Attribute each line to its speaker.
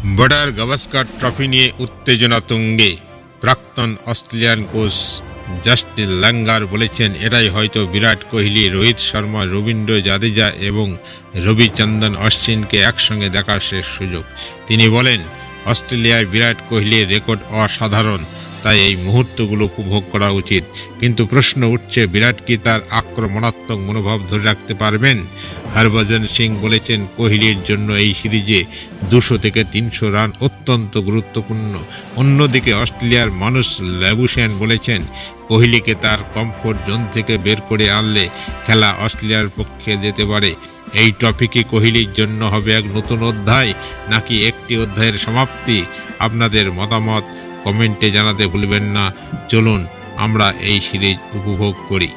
Speaker 1: Border Gavaskar trophy নিয়ে উত্তেজনা তুঙ্গে। প্রাক্তন অস্ট্রেলিয়ান কোচ জাস্টিন ল্যাঙ্গার বলেছেন, এটাই হয়তো বিরাট কোহলি, রোহিত শর্মা, রবীন্দ্র জাদেজা এবং রবিচন্দ্রন অশ্বিনকে একসঙ্গে দেখার শেষ সুযোগ। তিনি বলেন, অস্ট্রেলিয়ায় বিরাট কোহলির রেকর্ড অসাধারণ, তাই এই মুহূর্তগুলো উপভোগ করা উচিত। কিন্তু প্রশ্ন উঠছে, বিরাট কি তার আক্রমণাত্মক মনোভাব ধরে রাখতে পারবেন? হরভজন সিং বলেছেন, কোহলির জন্য এই সিরিজে 200 থেকে 300 রান অত্যন্ত গুরুত্বপূর্ণ। অন্যদিকে অস্ট্রেলিয়ার মানুষ ল্যাবুশেন বলেছেন, কোহলিকে তার কমফোর্ট জোন থেকে বের করে আনলে খেলা অস্ট্রেলিয়ার পক্ষে যেতে পারে। এই ট্রফি কি কোহলির জন্য হবে এক নতুন অধ্যায়, নাকি একটি অধ্যায়ের সমাপ্তি? আপনাদের মতামত কমেন্টে জানাতে ভুলবেন না। চলুন আমরা এই সিরিজ উপভোগ করি।